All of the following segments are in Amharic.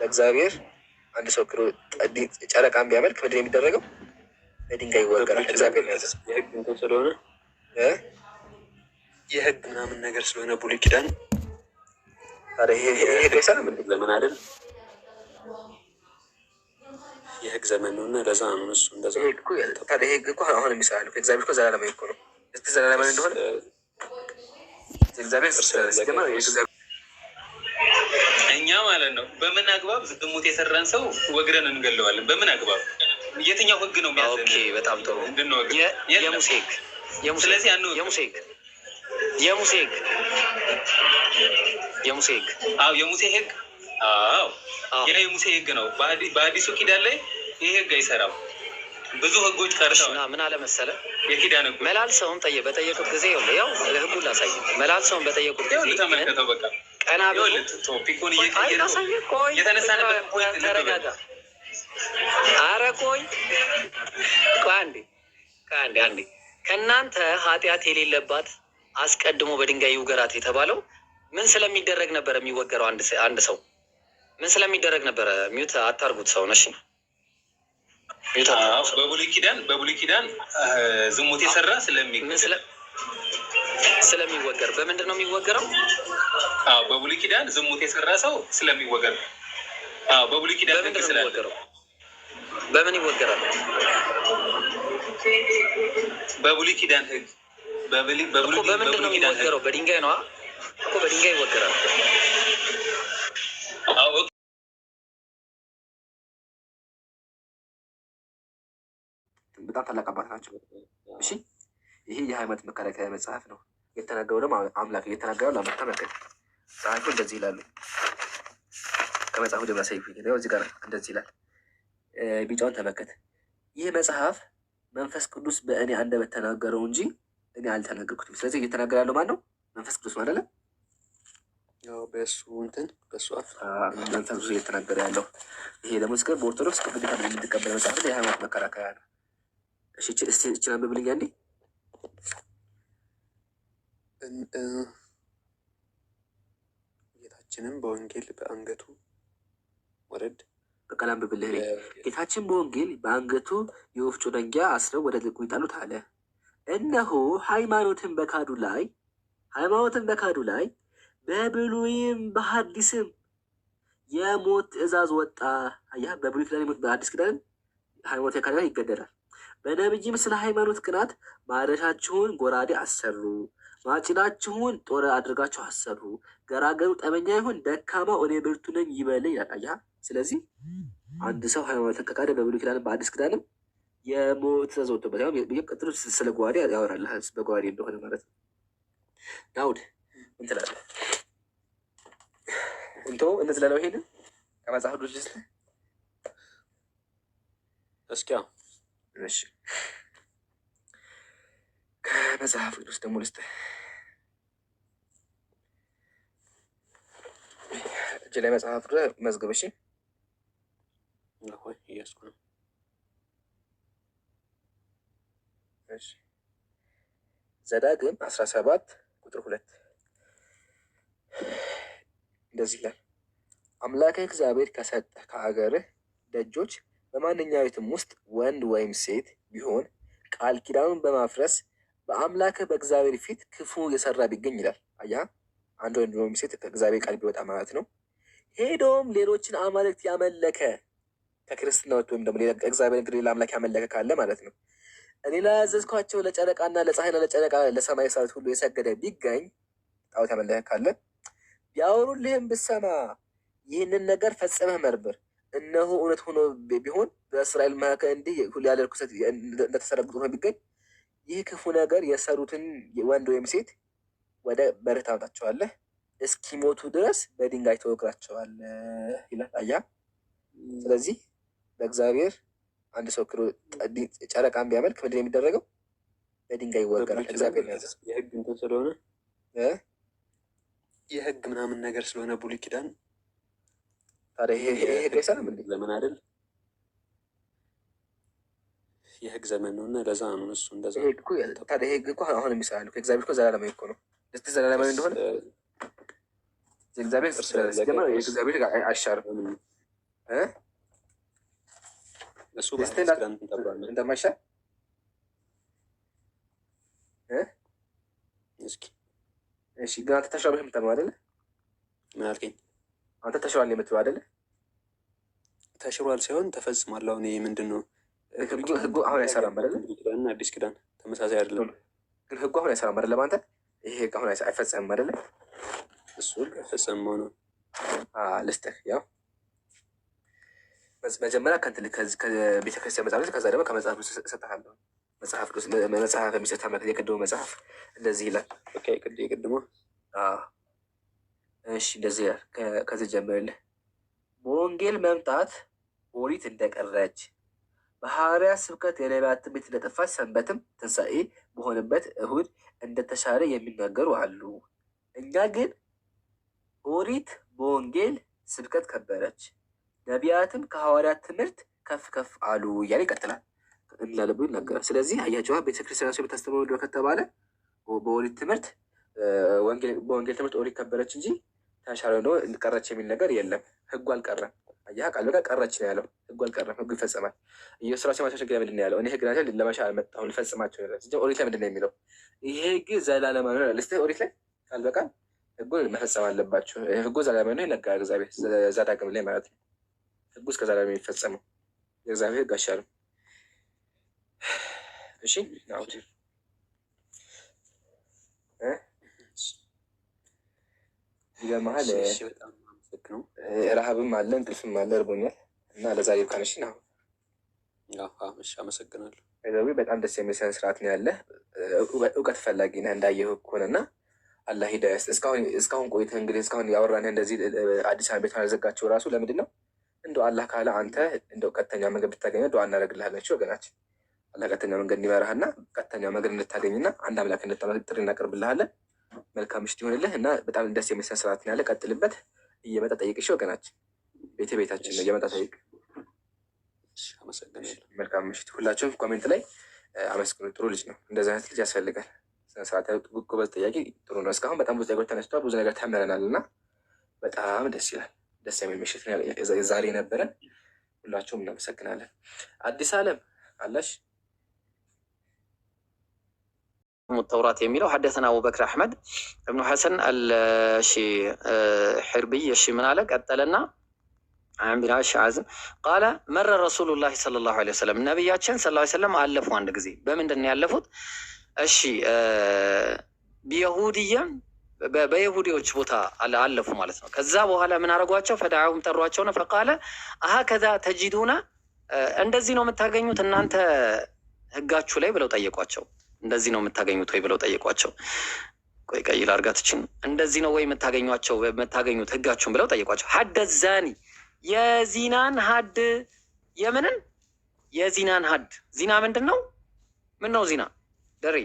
ለእግዚአብሔር አንድ ሰው ክዶ ጨረቃን ቢያመልክ ምንድን ነው የሚደረገው? በድንጋይ ይወገራል። እግዚአብሔር ያዘ የህግ እንትን ስለሆነ የህግ ምናምን ነገር ስለሆነ ብሉይ ኪዳን ይሄ ደሰና ምንድን ዘመን አይደል? የህግ ዘመን ነው እና ለዛ ነው እሱ እንደዛ። ታዲያ ህግ እኮ አሁን የሚሰራል እግዚአብሔር እኮ ዘላለማዊ እኮ ነው። እስቲ ዘላለማዊ እንደሆነ እግዚአብሔር እኛ ማለት ነው በምን አግባብ ዝሙት የሰራን ሰው ወግረን እንገለዋለን? በምን አግባብ? የትኛው ህግ ነው የሚያዘን? በጣም ጥሩ እንድንወግር የሙሴ ህግ ስለዚህ የሙሴ ህግ አዎ የሙሴ ህግ ያ የሙሴ ህግ ነው። በአዲሱ ኪዳን ላይ ይህ ህግ አይሰራም። ብዙ ህጎች ቀርተዋል። ምን አለ መሰለህ የኪዳን ህግ መላልሰውን በጠየቁት ጊዜ ያው ህጉን ላሳይ መላልሰውን በጠየቁት ጊዜ ተመልከተው በቃ ቀና ብሎ ቶፒኩን እየቀየረ የተነሳንበት ፖይንት ተረጋጋ። ኧረ ቆይ አንዴ ከእናንተ ኃጢአት የሌለባት አስቀድሞ በድንጋይ ይውገራት የተባለው ምን ስለሚደረግ ነበረ የሚወገረው? አንድ ሰው ምን ስለሚደረግ ነበረ? ሚዩት አታርጉት ሰው ነሽ። በብሉይ ኪዳን ዝሙት የሰራ ስለሚወገር በምንድን ነው የሚወገረው? በብሉይ ኪዳን ዝሙት የሰራ ሰው ስለሚወገር በብሉይ ኪዳን በምን ይወገራል? በብሉይ ኪዳን ህግ በምንድን ነው የሚወገረው? በድንጋይ ነው እኮ በድንጋይ ይወገራል። በጣም ታላቅ አባት ናቸው። እሺ ይሄ የሃይማኖት መከላከያ መጽሐፍ ነው። የተናገረው ደግሞ አምላክ እየተናገረው ለአመት ተመልከት። ጸሐፊው እንደዚህ ይላሉ። ከመጽሐፉ ደብላ ሰይፉ እዚህ ጋር እንደዚህ ይላል። ቢጫውን ተመልከት። ይህ መጽሐፍ መንፈስ ቅዱስ በእኔ አንደበት ተናገረው እንጂ እኔ አልተናገርኩትም። ስለዚህ እየተናገረ ያለው ማን ነው? መንፈስ ቅዱስ ነው አይደለ? በእሱ አፍ መንፈስ ቅዱስ እየተናገረ ያለው። ይሄ ደግሞ እስከ በኦርቶዶክስ ግዴታ የምትቀበለ መጽሐፍ የሃይማኖት መከራከያ ነው። እሺ እችን አንብብልኝ አንዴ። ጌታችንም በወንጌል በአንገቱ ወረድ በቃል አንብብልህ። ጌታችን በወንጌል በአንገቱ የወፍጮ ደንጊያ አስረው ወደ ጥልቁ ይጣሉት አለ። እነሆ ሃይማኖትን በካዱ ላይ በብሉይም በሐዲስም የሞት ትእዛዝ ወጣ። አየህ፣ በብሉይ ኪዳን በአዲስ ኪዳን ሃይማኖት የካደ ይገደላል። በነቢይም ስለ ሃይማኖት ቅናት ማረሻችሁን ጎራዴ አሰሩ፣ ማጭዳችሁን ጦር አድርጋችሁ አሰሩ። ገራገሩ ጠበኛ ይሁን ደካማው እኔ ብርቱ ነኝ ይበል ይላል። አየህ፣ ስለዚህ አንድ ሰው ሃይማኖትን ከካደ በብሉይ ኪዳንም በአዲስ ኪዳንም የሞት ትእዛዝ ወጥቶበት ቀጥሎ ስለ ጓዴ ያወራል። በጓዴ እንደሆነ ማለት ነው። ዳውድ ምን ትላለህ? እነዚህ ላለው ሄድ ከመጽሐፍ ቅዱስ ስ እስኪ እሺ ከመጽሐፍ ቅዱስ ደግሞ ልስጥ። እጅ ላይ መጽሐፍ መዝግብ። እሺ እያስኩ ነው። ዘዳግም 17:2 እንደዚህ ይላል። አምላክህ እግዚአብሔር ከሰጠህ ከአገርህ ደጆች በማንኛዊትም ውስጥ ወንድ ወይም ሴት ቢሆን ቃል ኪዳኑን በማፍረስ በአምላክህ በእግዚአብሔር ፊት ክፉ የሰራ ቢገኝ ይላል። አያ አንድ ወንድ ወይም ሴት ከእግዚአብሔር ቃል ቢወጣ ማለት ነው። ሄዶም ሌሎችን አማልክት ያመለከ ከክርስትና ወጥ ወይም ደግሞ እግዚአብሔር እንግዲህ ሌላ አምላክ ያመለከ ካለ ማለት ነው። እኔ ላዘዝኳቸው ለጨረቃና ለፀሐይና ለጨረቃ ለሰማይ ሰራዊት ሁሉ የሰገደ ቢገኝ ጣዖት ያመለከ ካለ ቢያወሩልህም ብሰማ ይህንን ነገር ፈጽመህ መርምር። እነሆ እውነት ሆኖ ቢሆን በእስራኤል መካከል እንዲህ ሁሉ ያለ ርኩሰት እንደተሰረጉት ሆኖ ቢገኝ ይህ ክፉ ነገር የሰሩትን ወንድ ወይም ሴት ወደ በርህ ታመጣቸዋለህ፣ እስኪሞቱ ድረስ በድንጋይ ተወግራቸዋለህ ይላል። አያ ስለዚህ በእግዚአብሔር አንድ ሰው ክዶ ጨረቃን ቢያመልክ ምንድን ነው የሚደረገው? በድንጋይ ይወገራል። እግዚአብሔር ያዘዝ የህግ እንትን ስለሆነ የህግ ምናምን ነገር ስለሆነ ብሉይ ኪዳን ታዲያ ይሄ ህግ አይሰራም እንዴ? ዘመን አይደል? የህግ ዘመን ነው እና ለዛ ነው እሱ እንደዛ። ታዲያ ህግ እኮ አሁን የሚሰራል እግዚአብሔር እኮ ዘላለማዊ እኮ ነው። እስቲ ዘላለማዊ እንደሆነ እግዚአብሔር አይሻርም። እሱ እንደማይሻል እስኪ እሺ። ግን አንተ ተሽሯል የምትለው አይደለ? ምን አልከኝ? አንተ ተሽሯል የምትለው አይደለ? ተሽሯል ሳይሆን ተፈጽሟል። አሁን ይሄ ምንድን ነው? ህጉ አሁን አይሰራም አይደለ? ኪዳንና አዲስ ኪዳን ተመሳሳይ አይደለም። ግን ህጉ አሁን አይሰራም አይደለ? አንተ ይሄ ህግ አሁን አይፈጸምም አይደለ? እሱ አይፈጸምም ነው። ልስጥህ ያው መጀመሪያ ከቤተክርስቲያን መጽሐፍ፣ ከዛ ደግሞ ከመጽሐፍ ቅዱስ እሰጥሃለሁ። መጽሐፍ ቅዱስ መጽሐፍ የሚሰጥ አምላክ የቅድሞ መጽሐፍ እንደዚህ ይላል። የቅድሞ እሺ፣ እንደዚህ ይላል። ከዚህ ጀምርልህ። በወንጌል መምጣት ኦሪት እንደቀረች፣ በሐዋርያት ስብከት የነቢያት ትንቢት እንደጠፋች፣ ሰንበትም ትንሣኤ በሆነበት እሁድ እንደተሻረ የሚናገሩ አሉ። እኛ ግን ኦሪት በወንጌል ስብከት ከበረች፣ ነቢያትም ከሐዋርያት ትምህርት ከፍ ከፍ አሉ እያለ ይቀጥላል። እንላለቡ ይናገራል። ስለዚህ አያቸዋ ቤተክርስቲያን ሰው የምታስተምረው ከተባለ በኦሪት ትምህርት በወንጌል ትምህርት ኦሪት ከበረች እንጂ ተሻለ ነው ቀረች የሚል ነገር የለም። ህጉ አልቀረም። አያ ቃል በቃ ቀረች ነው ያለው። ህጉ አልቀረም፣ ህጉ ይፈጸማል። ኢየሱስ ራሱ ማሻሻል ምንድን ነው ያለው? እኔ ህግ ናቸው ለመሻር አልመጣሁም ልፈጽማቸው ይላል። ኦሪት ላይ ምንድን ነው የሚለው? ይሄ ህግ ዘላለማዊ ነው ይላል። ኦሪት ላይ ቃል በቃል ህጉን መፈጸም አለባቸው። ህጉ ዘላለማዊ ነው ይነገራል። እግዚአብሔር ዘዳግም ላይ ማለት ነው። ህጉ እስከ ዘላለም የሚፈጸመው የእግዚአብሔር ህግ አይሻልም። እሺ ናውት ይገርምሃል። ረሃብም አለ እንቅልፍም አለ እርቦኛል እና ለዛሬ ብቃንሽ ነው። አመሰግናለሁ። በጣም ደስ የሚል ስነ ስርዓት ነው ያለ። እውቀት ፈላጊ ነህ እንዳየሁ ከሆነና አላህ ሂዳያ ይስጥ። እስካሁን ቆይተህ እንግዲህ እስካሁን ያወራን እንደዚህ አዲስ አበባ ቤት ያዘጋቸው ራሱ ለምንድን ነው? እንደው አላህ ካለ አንተ እንደው ቀጥተኛ መንገድ ብታገኘ ዱዓ እናደርግልሃለች ወገናችን። አላህ ቀጥተኛ መንገድ እንዲመራህና ቀጥተኛ መንገድ እንድታገኝና አንድ አምላክ እንድታመልክ ጥሪ እናቀርብልሃለን። መልካም ምሽት ይሆንልህ እና በጣም ደስ የሚል ስነ ስርዓት ነው ያለ። ቀጥልበት። እየመጣ ጠይቅሽ ወገናችን፣ ቤታችን ነው። እየመጣ ጠይቅ። መልካም ምሽት። ሁላችሁም ኮሜንት ላይ አመስግኑ። ጥሩ ልጅ ነው። እንደዚህ አይነት ልጅ ያስፈልጋል። ስነ ስርዓት ጎበዝ ጠያቂ ጥሩ ነው። እስካሁን በጣም ብዙ ነገሮች ተነስተዋል። ብዙ ነገር ተምረናል እና በጣም ደስ ይላል። ደስ የሚል ምሽት ዛሬ ነበረን። ሁላችሁም እናመሰግናለን። አዲስ አለም አለሽ التوراة يميلو حدثنا أبو بكر أحمد ابن حسن الحربي يشي من عليك أتلنا عن بن عازم قال مر رسول الله صلى الله عليه وسلم النبي صلى الله عليه وسلم ألفوا عند جزي بمن دني ألفوت بيهودية በይሁዲዎች ቦታ አለፉ ማለት ነው። ከዛ በኋላ ምን አረጓቸው? ፈዳዓሁም ጠሯቸውና ፈቃለ አሀከዛ ተጂዱና እንደዚህ ነው የምታገኙት እናንተ ህጋችሁ ላይ ብለው ጠየቋቸው። እንደዚህ ነው የምታገኙት ወይ ብለው ጠየቋቸው። ቆይ ቀይል አርጋትችን እንደዚህ ነው ወይ የምታገኙት ህጋችሁን ብለው ጠየቋቸው። ሐደ ዛኒ የዚናን ሀድ የምንን የዚናን ሀድ ዚና ምንድን ነው? ምን ነው ዚና? ደሬ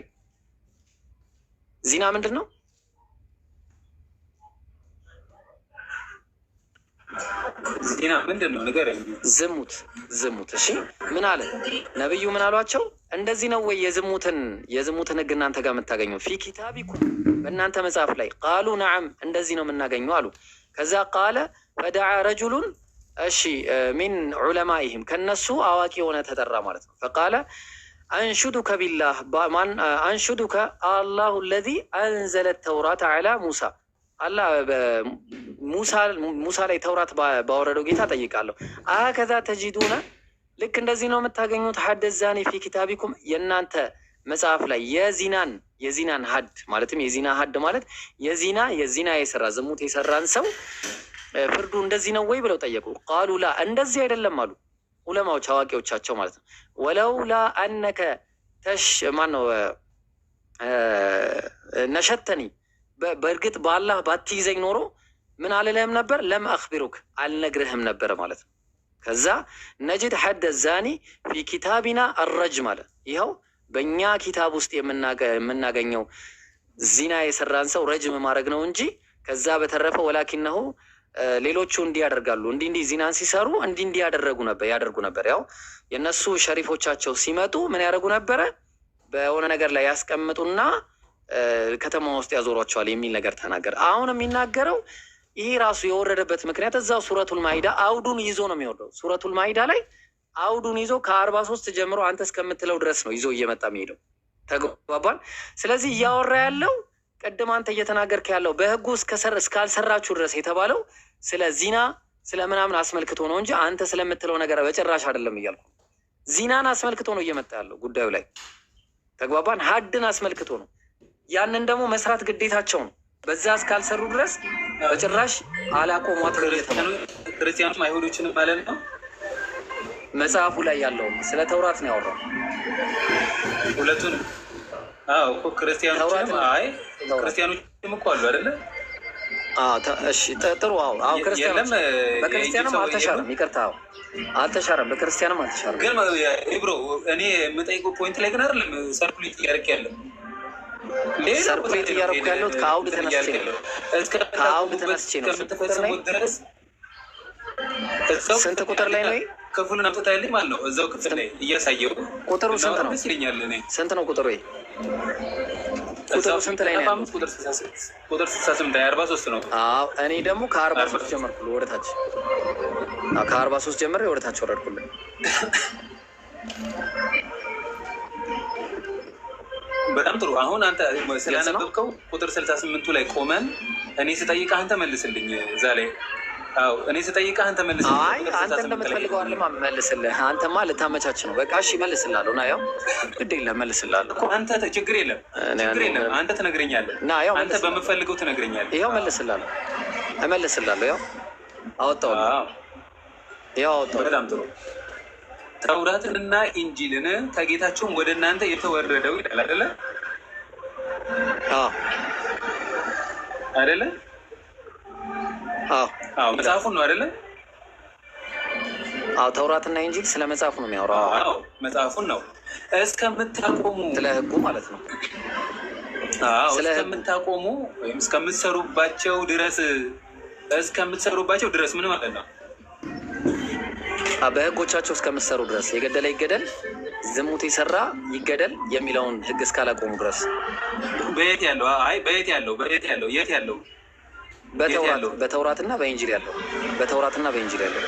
ዚና ምንድን ነው? ዚና ምንድን ነው? ንገረኝ። ዝሙት። እሺ ምን አለ ነብዩ? ምን አሏቸው? እንደዚህ ነው ወይ የዝሙትን ህግ እናንተ ጋር የምታገኘው? ፊ ኪታቢኩም በእናንተ መጽሐፍ ላይ ቃሉ ነዓም እንደዚህ ነው የምናገኘው አሉ። ከዛ ቃለ ፈደዓ ረጁሉን ሚን ዑለማኢህም ከነሱ አዋቂ የሆነ ተጠራ ማለት ነው። ፈቃለ አንሹዱከ ቢላህ አንሹዱከ አላሁ ለዚ አንዘለ ተውራት ዐላ ሙሳ አላህ ሙሳ ላይ ተውራት ባወረደው ጌታ ጠይቃለሁ። ከዛ ተጂዱነ ልክ እንደዚህ ነው የምታገኙት ሐደ ዛኒ ፊ ኪታቢኩም የእናንተ መጽሐፍ ላይ የዚናን ሀድ ማለትም የዚና ሀድ ማለት የዚና የሰራ ዝሙት የሰራን ሰው ፍርዱ እንደዚህ ነው ወይ ብለው ጠየቁ። ቃሉ ላ እንደዚህ አይደለም አሉ ዑለማዎች አዋቂዎቻቸው ማለት ነው። ወለውላ አነከ ነሸተኒ በእርግጥ በአላህ ባትይዘኝ ኖሮ ምን አልልህም ነበር? ለም አክቢሩክ አልነግርህም ነበር ማለት ነው። ከዛ ነጅድ ሐደ ዛኒ ፊ ኪታቢና አረጅም አለ። ይኸው በእኛ ኪታብ ውስጥ የምናገኘው ዚና የሰራን ሰው ረጅም ማድረግ ነው እንጂ ከዛ በተረፈ ወላኪነሁ ሌሎቹ እንዲህ ያደርጋሉ። እንዲህ ዚናን ሲሰሩ እንዲህ ያደርጉ ነበር። ያው የእነሱ ሸሪፎቻቸው ሲመጡ ምን ያደርጉ ነበረ? በሆነ ነገር ላይ ያስቀምጡና ከተማ ውስጥ ያዞሯቸዋል የሚል ነገር ተናገር። አሁን የሚናገረው ይሄ ራሱ የወረደበት ምክንያት እዛው ሱረቱል ማኢዳ አውዱን ይዞ ነው የሚወርደው። ሱረቱል ማኢዳ ላይ አውዱን ይዞ ከ43 ጀምሮ አንተ እስከምትለው ድረስ ነው ይዞ እየመጣ የሚሄደው። ተግባባን። ስለዚህ እያወራ ያለው ቅድም አንተ እየተናገርክ ያለው በህጉ እስካልሰራችሁ ድረስ የተባለው ስለ ዚና ስለ ምናምን አስመልክቶ ነው እንጂ አንተ ስለምትለው ነገር በጭራሽ አይደለም እያልኩ። ዚናን አስመልክቶ ነው እየመጣ ያለው ጉዳዩ ላይ። ተግባባን። ሀድን አስመልክቶ ነው። ያንን ደግሞ መስራት ግዴታቸው ነው። በዛ እስካልሰሩ ድረስ በጭራሽ አላቆሟትም እየተባለ ክርስቲያኖች አይሁዶችንም ማለት ነው። መጽሐፉ ላይ ያለው ስለ ተውራት ነው ያወራው ሁለቱን። አዎ እኮ ክርስቲያኖችም ክርስቲያኖችም እኮ አሉ አይደለ? እሺ ጥሩ። አዎ ክርስቲያኖች በክርስቲያንም አልተሻረም። ይቅርታ አልተሻረም፣ በክርስቲያንም አልተሻረም። ግን ብሮ እኔ የምጠይቀው ፖይንት ላይ ግን አይደለም ሰርኩሌት እያደረክ ያለው። ሰርኩሌት እያደረኩ ያለሁት ከአውድ ተነስቼ ነው። ከአውድ ተነስቼ ነው። ስንት ቁጥር ላይ ነው? ክፍሉን አምጥታልኝ ማለት ነው። እዛው ክፍል ላይ እያሳየው ቁጥሩ ስንት ነው? ስንት ነው ቁጥሩ? ቁጥሩ ስንት ላይ ነው? ቁጥር 68 43 ነው። እኔ ደግሞ ከ43 ጀመርኩልህ ወደታች። ከ43 ጀምሬ ወደታች ወረድኩልህ። በጣም ጥሩ። አሁን አንተ ስላነበብከው ቁጥር 68 ላይ ቆመን እኔ ስጠይቅህ አንተ መልስልኝ። እዛ ላይ እኔ ስጠይቅህ አንተ መልስልኝ። አይ አንተ እንደምትፈልገው አይደለም መልስልህ። አንተማ ልታመቻች ነው። በቃ እሺ መልስልሃለሁ። ና ያው ግድ የለም መልስልሃለሁ እኮ አንተ ችግር የለም አንተ ትነግረኛለህ። አንተ በምፈልገው ትነግረኛለህ። ይኸው መልስልሃለሁ፣ እመልስልሃለሁ። ያው አወጣሁልህ። ያው አወጣሁልህ። በጣም ጥሩ። ተውራትንና ኢንጂልን ከጌታቸውም ወደ እናንተ የተወረደው ይላል አይደለ? አይደለ? መጽሐፉን ነው አይደለ? ተውራትና ኢንጂል ስለ መጽሐፉ ነው የሚያወራው። መጽሐፉን ነው እስከምታቆሙ፣ ስለ ህጉ ማለት ነው። እስከምታቆሙ ወይም እስከምትሰሩባቸው ድረስ ምን ማለት ነው? በህጎቻቸው እስከምትሰሩ ድረስ የገደለ ይገደል፣ ዝሙት የሰራ ይገደል የሚለውን ህግ እስካላቆሙ ድረስ። በየት ያለው? የት ያለው? በተውራትና በኢንጂል ያለው። በተውራትና በኢንጂል ያለው።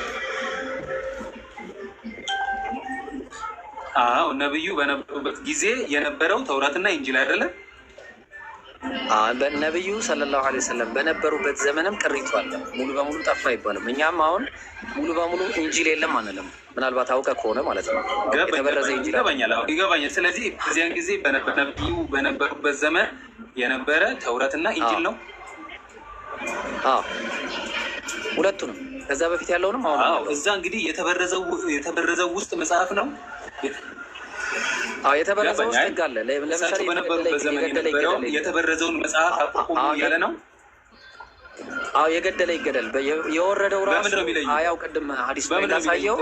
ነብዩ በነበሩበት ጊዜ የነበረው ተውራትና ኢንጂል አይደለም? ነብዩ ሰለላሁ ዐለይሂ ወሰለም በነበሩበት ዘመንም ቅሪቱ አለ። ሙሉ በሙሉ ጠፋ አይባልም። እኛም አሁን ሙሉ በሙሉ ኢንጂል የለም አንልም። ምናልባት አውቀህ ከሆነ ማለት ነው። የተበረዘ ኢንጂል ይገባኛል። ስለዚህ በዚያን ጊዜ ነብዩ በነበሩበት ዘመን የነበረ ተውራትና ኢንጂል ነው። ሁለቱንም ከዛ በፊት ያለውንም አሁን እዛ እንግዲህ የተበረዘው ውስጥ መጽሐፍ ነው። የተበረዘው ውስጥ ህግ አለ። ለምሳሌ በነበሩበት ዘመን የነበረውን የተበረዘውን መጽሐፍ አቁሙ እያለ ነው። የገደለ ይገደል የወረደው ራሱ አያው ቅድም ሀዲስ ላይ ያሳየው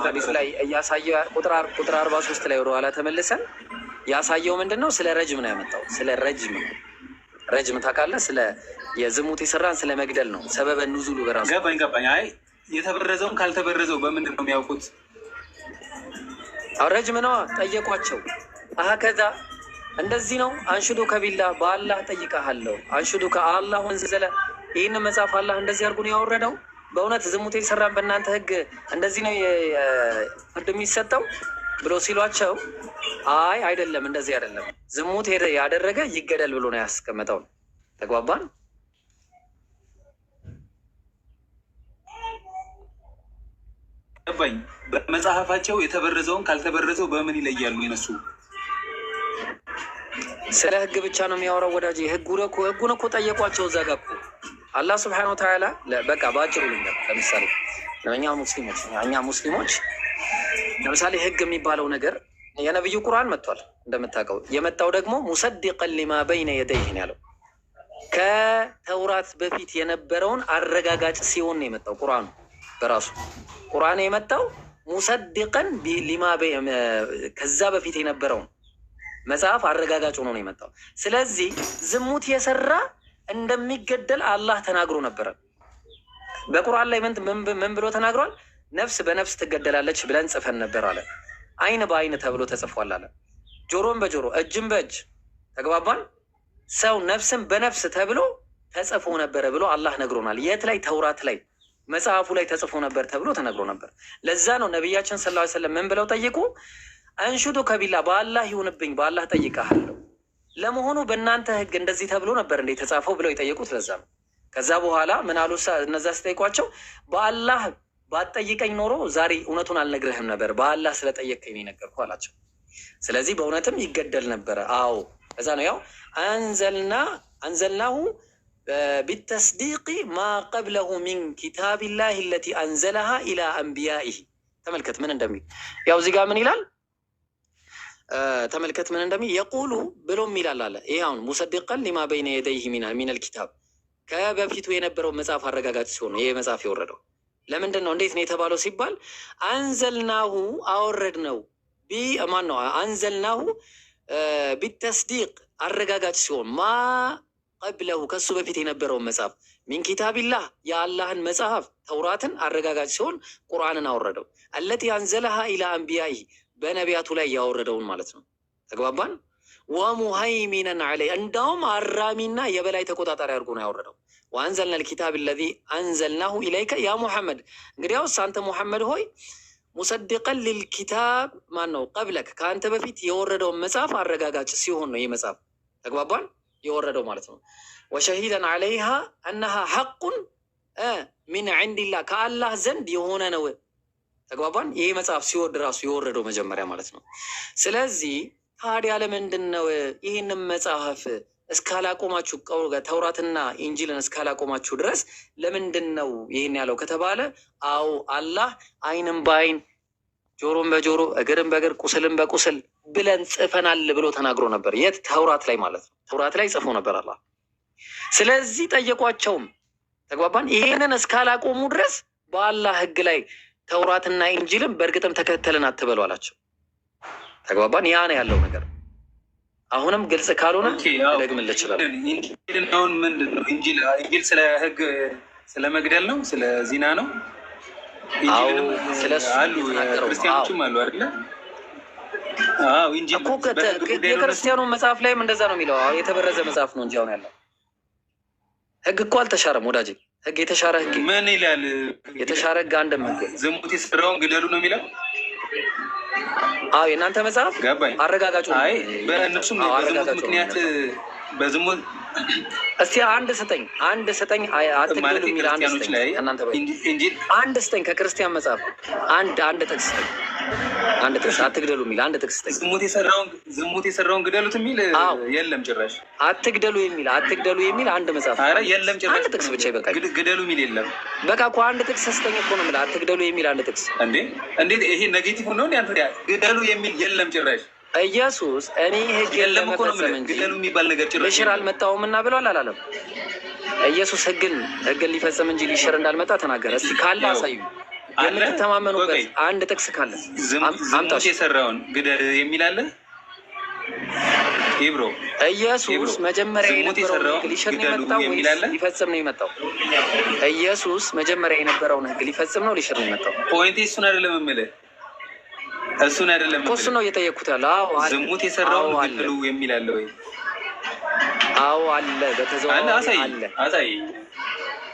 ሀዲስ ላይ እያሳየው ቁጥር 43 ላይ ወደኋላ ተመልሰን ያሳየው ምንድን ነው? ስለ ረጅም ነው ያመጣው። ስለ ረጅም ታውቃለህ? ስለ የዝሙት የሰራን ስለ መግደል ነው። ሰበበ ኑዙሉ በራሱ ገባኝ። አይ የተበረዘውን ካልተበረዘው በምንድን ነው የሚያውቁት? ረጅም ነዋ። ጠየቋቸው። ከዛ እንደዚህ ነው። አንሽዱ ከቢላ በአላህ ጠይቀሃለሁ። አንሽዱ ከአላህ ወንዘለ ይህን መጽሐፍ አላህ እንደዚህ አድርጎ ነው ያወረደው። በእውነት ዝሙት የሰራን በእናንተ ህግ እንደዚህ ነው ፍርድ የሚሰጠው ብሎ ሲሏቸው፣ አይ አይደለም፣ እንደዚህ አይደለም፣ ዝሙት ያደረገ ይገደል ብሎ ነው ያስቀመጠው። ተግባባን? ገባኝ። በመጽሐፋቸው የተበረዘውን ካልተበረዘው በምን ይለያሉ የነሱ? ስለ ህግ ብቻ ነው የሚያወራው ወዳጅ። ህጉን እኮ ጠየቋቸው እዛ ጋር እኮ አላህ ስብሐነሁ ወተዓላ በቃ በአጭሩ ልንገር። ለምሳሌ እኛ ሙስሊሞች ለምሳሌ ህግ የሚባለው ነገር የነብዩ ቁርአን መጥቷል እንደምታውቀው። የመጣው ደግሞ ሙሰዲቀን ሊማ በይነ የደይህ ያለው ከተውራት በፊት የነበረውን አረጋጋጭ ሲሆን ነው የመጣው ቁርአኑ በራሱ። ቁርአን የመጣው ሙሰዲቀን ሊማ ከዛ በፊት የነበረውን መጽሐፍ አረጋጋጭ ሆኖ ነው የመጣው። ስለዚህ ዝሙት የሰራ እንደሚገደል አላህ ተናግሮ ነበረ። በቁርአን ላይ ምን ብሎ ተናግሯል? ነፍስ በነፍስ ትገደላለች ብለን ጽፈን ነበር አለ። አይን በአይን ተብሎ ተጽፏል አለ። ጆሮን በጆሮ እጅን በእጅ ተግባባን። ሰው ነፍስን በነፍስ ተብሎ ተጽፎ ነበረ ብሎ አላህ ነግሮናል። የት ላይ? ተውራት ላይ መጽሐፉ ላይ ተጽፎ ነበር ተብሎ ተነግሮ ነበር። ለዛ ነው ነቢያችን ሰለላሁ ዐለይሂ ወሰለም ምን ብለው ጠይቁ? አንሹዱ ከቢላ በአላህ ይሁንብኝ በአላህ ጠይቀሃለሁ፣ ለመሆኑ በእናንተ ህግ እንደዚህ ተብሎ ነበር እንደ የተጻፈው ብለው የጠየቁት ለዛ ነው። ከዛ በኋላ ምን አሉ እነዛ ሲጠይቋቸው በአላህ ባትጠይቀኝ ኖሮ ዛሬ እውነቱን አልነግርህም ነበር፣ በአላህ ስለጠየቀኝ ነው የነገርኩህ አላቸው። ስለዚህ በእውነትም ይገደል ነበረ። አዎ እዛ ነው ያው አንዘልናሁ ቢተስዲቅ ማ ቀብለሁ ሚን ኪታቢላህ ለቲ አንዘለሃ ኢላ አንቢያኢህ። ተመልከት ምን እንደሚል ያው እዚህ ጋር ምን ይላል? ተመልከት ምን እንደሚል የቁሉ ብሎም ይላል አለ። ይሄ አሁን ሙሰዲቀን ሊማ በይነ የደይህ ሚነል ኪታብ ከበፊቱ የነበረው መጽሐፍ አረጋጋጭ ሲሆን ይሄ መጽሐፍ የወረደው ለምንድን ነው? እንዴት ነው የተባለው ሲባል አንዘልናሁ አወረድ ነው ማን ነው? አንዘልናሁ ቢተስዲቅ አረጋጋጭ ሲሆን ማ ቀብለሁ ከሱ በፊት የነበረውን መጽሐፍ ሚን ኪታቢላህ የአላህን መጽሐፍ ተውራትን አረጋጋጭ ሲሆን ቁርአንን አወረደው። አለቲ አንዘለሃ ኢላ አንቢያኢ በነቢያቱ ላይ ያወረደውን ማለት ነው። ተግባባን? ወሙሀይሚነን ዐለይ እንዳውም አራሚና የበላይ ተቆጣጣሪ አድርጎ ነው ያወረደው። ወአንዘልና ልኪታብ ለዚ አንዘልናሁ ኢለይከ ያ ሙሐመድ እንግዲያውስ አንተ ሙሐመድ ሆይ ሙሰድቀን ልልኪታብ ማን ነው ቀብለክ ከአንተ በፊት የወረደውን መጽሐፍ አረጋጋጭ ሲሆን ነው ይህ መጽሐፍ ተግባባን የወረደው ማለት ነው። ወሸሂደን ዐለይሃ አነሃ ሐቁን ሚን ዐንዲላህ ከአላህ ዘንድ የሆነ ነው። ተግባባን? ይሄ መጽሐፍ ሲወርድ ራሱ የወረደው መጀመሪያ ማለት ነው። ስለዚህ ታዲያ ለምንድን ነው ይህንን መጽሐፍ እስካላቆማችሁ ተውራትና ኢንጂልን እስካላቆማችሁ ድረስ ለምንድን ነው ይህን ያለው ከተባለ፣ አዎ አላህ አይንም በአይን ጆሮን በጆሮ እግርን በእግር ቁስልን በቁስል ብለን ጽፈናል ብሎ ተናግሮ ነበር። የት? ተውራት ላይ ማለት ነው። ተውራት ላይ ጽፎ ነበር አላህ። ስለዚህ ጠየቋቸውም። ተግባባን? ይሄንን እስካላቆሙ ድረስ በአላህ ህግ ላይ ተውራትና ኢንጂልን በእርግጥም ተከተልን አትበሉ አላቸው። ተግባባን? ያ ነው ያለው ነገር። አሁንም ግልጽ ካልሆነ ደግምልህ ይችላል። አሁን ምንድን ነው ኢንጂል ስለ ህግ ስለ መግደል ነው፣ ስለ ዚና ነው። አሉ ክርስቲያኖችም አሉ አይደለ? የክርስቲያኑ መጽሐፍ ላይም እንደዛ ነው የሚለው። የተበረዘ መጽሐፍ ነው እንጂ አሁን ያለው ህግ እኮ አልተሻረም ወዳጅ። ህግ የተሻረ ህግ ምን ይላል? የተሻረ ህግ አንድ መንገድ ዝሙት የሰራውን ግደሉ ነው የሚለው። አዎ የእናንተ መጽሐፍ አረጋጋጩ። አይ በእነሱም በዝሙት ምክንያት በዝሙት እስቲ አንድ ስጠኝ አትግደሉ የሚል አንድ ስጠኝ። እናንተ አንድ ስጠኝ ከክርስቲያን መጽሐፍ አንድ ጥቅስ ስጠኝ። አንድ ጥቅስ አትግደሉ የሚል አንድ ጥቅስ ስጠኝ። ዝሙት የሰራውን ግደሉት የሚል የለም ጭራሽ። አትግደሉ የሚል አንድ መጽሐፍ የለም ጭራሽ። አንድ ጥቅስ ብቻ ይበቃል። ግደሉ የሚል የለም። በቃ እኮ አንድ ጥቅስ ስጠኝ እኮ ነው የምልህ። አትግደሉ የሚል አንድ ጥቅስ። እንዴት ይሄ ኔጌቲቭ ነው? ግደሉ የሚል የለም ጭራሽ። ኢየሱስ እኔ ህግን ለመፈጸም እንጂ ግደሉ የሚባል ነገር ጭራሽ ሊሽር አልመጣሁም እና ብሏል አላለም? ኢየሱስ ህግን ሊፈጸም እንጂ ሊሽር እንዳልመጣ ተናገረ። እስቲ ካለ አሳዩ፣ የምትተማመኑበት አንድ ጥቅስ ካለ። ዝሙት የሰራውን ግደል የሚል አለ ብሮ? ኢየሱስ መጀመሪያ የነበረውን ህግ ሊሽር ነው የመጣው ወይስ ሊፈጽም ነው የመጣው? ኢየሱስ መጀመሪያ የነበረውን ህግ ሊፈጽም ነው ሊሽር ነው የመጣው? ፖይንት እሱን አይደለም የምልህ፣ እሱን አይደለም እሱ ነው እየጠየኩት ያለው። አዎ ዝሙት የሰራውን ግደሉ የሚል አለ ወይ? አዎ አለ፣ በተዘዋዋሪ አለ። አሳይ።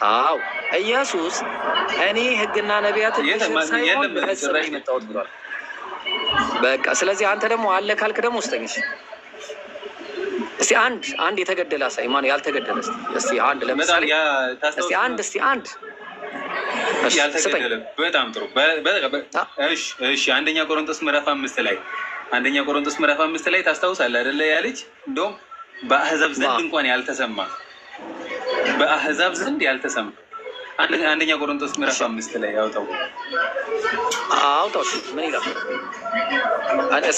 አዎ ኢየሱስ እኔ ህግና ነቢያትን ሳይሆን ልፈጽም ነው የመጣሁት ብሏል። በቃ ስለዚህ አንተ ደግሞ አለ ካልክ ደግሞ ውስጠኝሽ እስቲ አንድ የተገደለ አሳይ። ማነው ያልተገደለ? እስቲ አንድ ለምሳሌ እስቲ አንድ ያልተገደለ። በጣም ጥሩ። እሺ አንደኛ ቆሮንቶስ ምዕራፍ 5 ላይ ታስታውሳለህ አይደለ? ያ ልጅ እንደውም በአህዛብ ዘንድ እንኳን ያልተሰማ አንደኛ ቆሮንቶስ ምዕራፍ 5 ላይ አውጣው። ምን ይላል?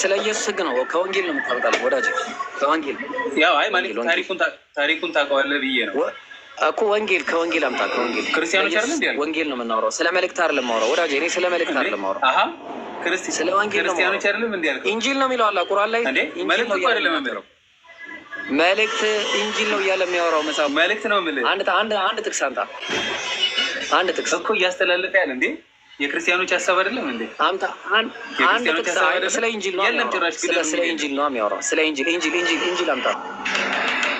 ስለ ኢየሱስ ህግ ነው። ከወንጌል ነው የምታመጣለህ ወዳጅ፣ ከወንጌል ያው አይ ማለት ታሪኩን ታውቀዋለህ ብዬ ነው እኮ። ከወንጌል አምጣ። ከወንጌል ክርስቲያኖች አይደል እንዴ? ወንጌል ነው የምናወራው። ስለ መልእክት አይደለም የማወራው ወዳጅ። እኔ ስለ መልእክት አይደለም የማወራው። ስለ ወንጌል ነው። ክርስቲያኖች አይደለም እንዴ? ኢንጂል ነው የሚለው አለ ቁርአን ላይ። መልእክት እኮ አይደለም የሚለው መልእክት ኢንጂል ነው እያለ የሚያወራው መጽሐፍ መልእክት ነው የምልህ። አንድ ጥቅስ አምጣ። አንድ ጥቅስ እኮ እያስተላለፈ ያለ እንዴ? የክርስቲያኖች ሀሳብ አይደለም እንዴ? አምጣ አንድ ጥቅስ። ስለ ኢንጂል ነው የሚያወራው። ስለ ኢንጂል ነው የሚያወራው። ስለ ኢንጂል አምጣ።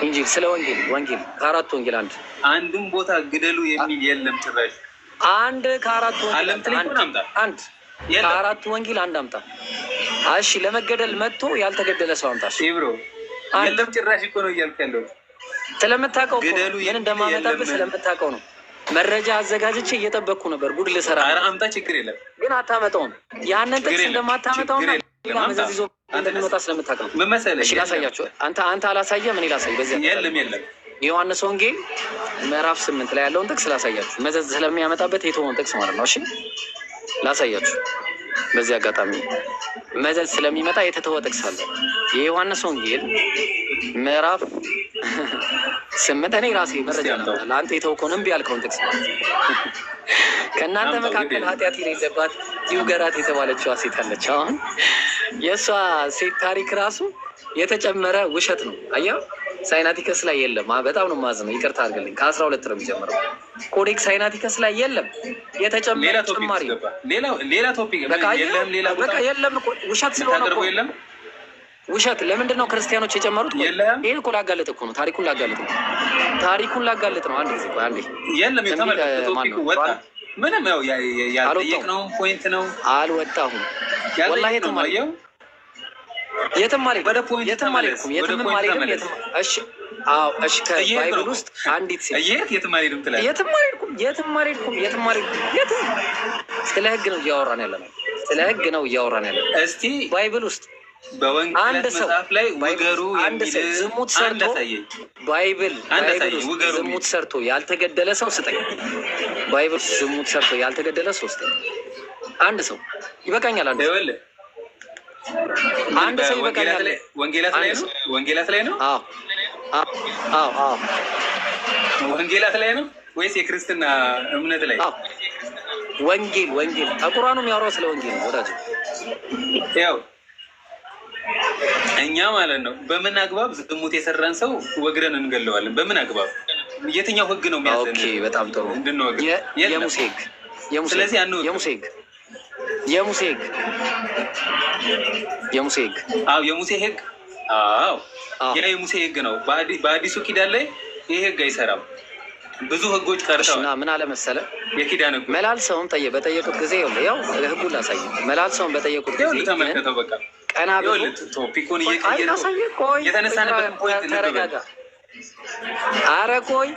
ኢንጂል ስለ ወንጌል ከአራቱ ወንጌል አንድም ቦታ ግደሉ የሚል የለም ጭራሽ። አንድ ከአራቱ ወንጌል አንድ ከአራቱ ወንጌል አንድ አምጣ። እሺ ለመገደል መጥቶ ያልተገደለ ሰው አምጣ። ብሮ የለም ጭራሽ እኮ ነው እያልኩ ያለው። ስለምታውቀው ምን እንደማመጣብህ ስለምታውቀው ነው። መረጃ አዘጋጅቼ እየጠበቅኩ ነበር ጉድ ልሰራ። ኧረ አምጣ፣ ችግር የለም ግን አታመጣውም። ያንን ጥቅስ እንደማታመጣውና መዘዝ ይዞ እንደሚመጣ ስለምታውቅ ነው። ምን መሰለህ? እሺ ላሳያችሁ። አንተ አላሳየህ ምን ላሳይ? በዚህ የለም የዮሐንስ ወንጌል ምዕራፍ 8 ላይ ያለውን ጥቅስ ላሳያችሁ። መዘዝ ስለሚያመጣበት የተወውን ጥቅስ ማለት ነው። እሺ ላሳያችሁ። በዚህ አጋጣሚ መዘዝ ስለሚመጣ የተተወ ጥቅስ አለ። የዮሐንስ ወንጌል ምዕራፍ 8 እኔ ራሴ መረጃ አመጣለሁ። አንተ የተውከውን እምቢ ያልከውን ጥቅስ ማለት ነው። ከእናንተ መካከል ኃጢአት የሌለባት ይውገራት የተባለችዋ ሴት አለች። አሁን የእሷ ሴት ታሪክ ራሱ የተጨመረ ውሸት ነው። አየኸው፣ ሳይናቲከስ ላይ የለም። በጣም ነው የማዝነው፣ ይቅርታ አድርግልኝ። ከ12 ነው የሚጀምረው። ኮዴክስ ሳይናቲከስ ላይ የለም። የተጨመረ ጭማሪ ሌላ ቶፒክ በቃ የለም። ውሸት ስለሆነ እኮ ውሸት። ለምንድን ነው ክርስቲያኖች የጨመሩት? ይህን እኮ ላጋለጥ እኮ ነው። ታሪኩን ላጋለጥ ነው። አንድ ጊዜ አንዴ የለም ምንም ያው ያልጠየቅነው ፖይንት ነው። አልወጣሁም ወላሂ የትም አልሄድኩም። እሺ ከባይብል ውስጥ አንዲት ሴት የትም አልሄድኩም። ስለ ህግ ነው እያወራን ያለ ነው። እስቲ ባይብል ውስጥ አንድ ሰው ዝሙት ሰርቶ ባይብል ዝሙት ሰርቶ ያልተገደለ ሰው ስጠኝ። ባይብል ዝሙት ሰርቶ ያልተገደለ ሰው ስጠኝ። አንድ ሰው ይበቃኛል። አንድ ሰው ይበቃኛል። ወንጌላት ላይ ነው። ወንጌላት ላይ ነው ወይስ የክርስትና እምነት ላይ? ወንጌል ቁርአኑ የሚያወራው ስለ ወንጌል ነው ወዳጅ። ያው እኛ ማለት ነው በምን አግባብ ዝሙት የሰራን ሰው ወግረን እንገለዋለን? በምን አግባብ? የትኛው ህግ ነው የሚያዘን? ኦኬ በጣም ጥሩ። የሙሴ ህግ። ስለዚህ የሙሴ ህግ ያ የሙሴ ህግ ነው። በአዲሱ ኪዳን ላይ ይህ ህግ አይሰራም። ብዙ ህጎች ቀርተዋል። ምን አለ መሰለህ? የኪዳን ህግ መላልሰውን በጠየቁት ጊዜ ያው ህጉን ላሳይ። መላልሰውን በጠየቁት ጊዜ ተመልከተው። በቃ ቀና ብሎ ቶፒኩን እየቀየረ የተነሳንበት ፖይንት ተረጋጋ። ኧረ ቆይ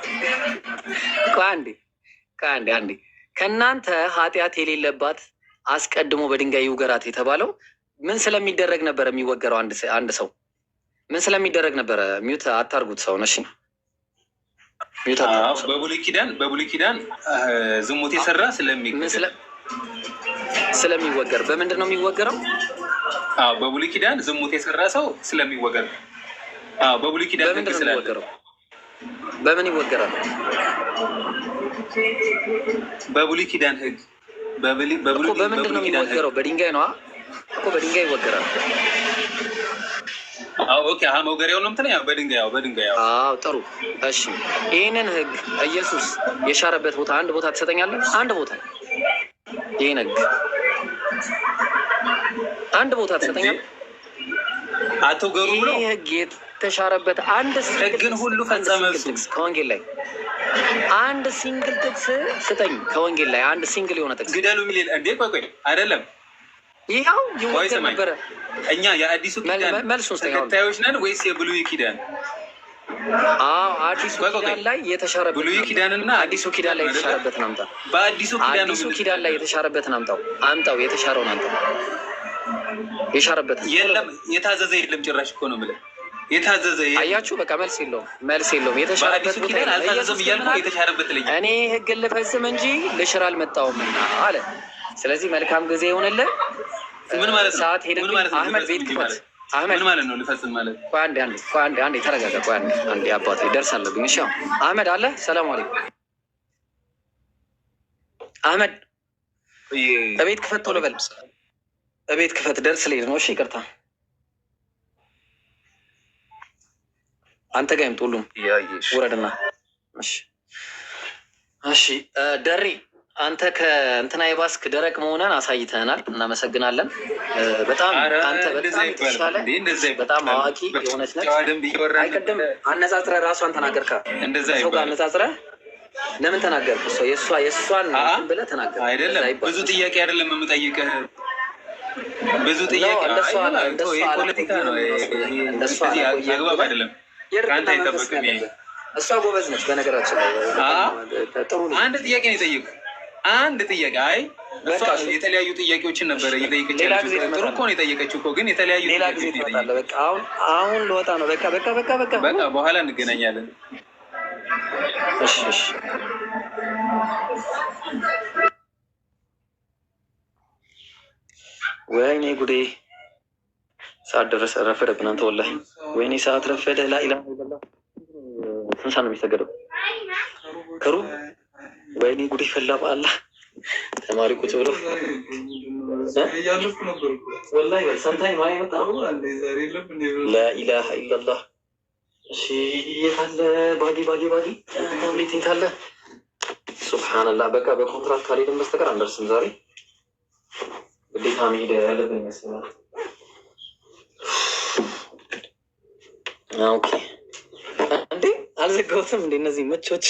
አንዴ ከእናንተ ኃጢአት የሌለባት አስቀድሞ በድንጋይ ይውገራት የተባለው ምን ስለሚደረግ ነበረ የሚወገረው? አንድ ሰው ምን ስለሚደረግ ነበረ? ሚዩት አታርጉት ሰው ነሽ። በብሉይ ኪዳን ዝሙት የሰራ ስለሚወገር በምንድን ነው የሚወገረው? በብሉይ ኪዳን ዝሙት የሰራ ሰው ስለሚወገር። በብሉይ ኪዳን በምንድን ነው የሚወገረው? በምን ይወገራል? በብሉይ ኪዳን ህግ በምንድን ነው የሚወገረው? በድንጋይ ነው እኮ በድንጋይ ይወገራል። ኦኬ መውገሪያው ነው የምትለኝ? በድንጋይ ጥሩ እሺ። ይህንን ህግ ኢየሱስ የሻረበት ቦታ አንድ ቦታ ትሰጠኛለህ? አንድ ቦታ ይህን ህግ አንድ ቦታ ትሰጠኛለህ? አትውገሩ ብሎ ይህ ህግ የተሻረበት አንድ ህግን ሁሉ ፈጸመሱ። ከወንጌል ላይ አንድ ሲንግል ጥቅስ ስጠኝ። ከወንጌል ላይ አንድ ሲንግል የሆነ ጥቅስ ግደሉ የሚል እንዴ? ቆይ አይደለም። ይኸው ይወገር ነበረ። እኛ የአዲሱ ኪዳን ተከታዮች ነን ወይስ የብሉይ ኪዳን? አዲሱ ኪዳን ላይ የተሻረበት ብሉይ ኪዳንና አዲሱ ኪዳን ላይ የተሻረበትን አምጣ። በአዲሱ ኪዳን ላይ የተሻረበትን አምጣው። የተሻረውን አምጣው። የሻረበትን የለም። የታዘዘ የለም ጭራሽ እኮ ነው የምልህ። የታዘዘ አያችሁ፣ በቃ መልስ የለውም። የተሻረበት ኪዳን አልታዘዘም እያልኩ የተሻረበት ልኝ እኔ ህግን ልፈጽም እንጂ ልሽር አልመጣሁም አለ። ስለዚህ መልካም ጊዜ ይሆንልህ። ምን ማለት ነው? ሰዓት ሄደ። አህመድ ቤት ክፈት። ምን ማለት ነው? ልፈጽም ማለት አንዴ ተረጋጋ። አንዴ አባቴ ደርስ አለብኝ። እሺ አህመድ አለ። ሰላም አለይኩም አህመድ። እቤት ክፈት፣ ቶሎ በል እቤት ክፈት። ደርስ ልሄድ ነው። እሺ ይቅርታ። አንተ ጋር ይምጡ ሁሉም ውረድና። እሺ ደሬ አንተ ከእንትና የባስክ ደረቅ መሆኗን አሳይተናል። እናመሰግናለን። በጣም አንተ በጣም የተሻለ በጣም አዋቂ የሆነች ነች። አይቀድም አነጻጽረህ ራሷን ተናገርካ ሰው ጋር አነጻጽረህ ለምን ተናገርክ? የእሷን ብለህ ተናገር። አይደለም ብዙ ጥያቄ አይደለም የምጠይቅህ፣ ብዙ ጥያቄ ፖለቲካ ነው። አግባብ አይደለም። ከአንተ አይጠበቅም። እሷ ጎበዝ ነች። በነገራችን ላይ አንድ ጥያቄ ነው የጠየቁ አንድ ጥያቄ። አይ የተለያዩ ጥያቄዎችን ነበረ እየጠየቀች ጥሩ እኮ ነው የጠየቀችው እኮ ግን የተለያዩ ሌላ ጊዜ ትመጣለህ። በቃ አሁን ልወጣ ነው። በቃ በኋላ እንገናኛለን። እሺ ወይኔ ጉዴ ሰዓት ደረሰ። ረፈደብን አንተ ወላሂ። ወይኔ ሰዓት ረፈደ። ላኢላሀ ኢለላህ። ስንት ሰዓት ነው የሚሰገደው? ከሩብ። ወይኔ ጉዴ ፈላ። በአላህ ተማሪ ቁጭ ብሎ ወላሂ ሰምታኝ ማ መጣ። ላኢላሀ ኢለላህ። እሺ የት አለ ባጊ ኮምፕሊት የት አለ? ሱብሓነላህ። በቃ በኮንትራት ካልሄድን በስተቀር አንደርስም ዛሬ። ግዴታ መሄድ ያለብን ይመስላል። ኦኬ እንዴ አልዘጋሁትም እንዴ? እነዚህ መቾች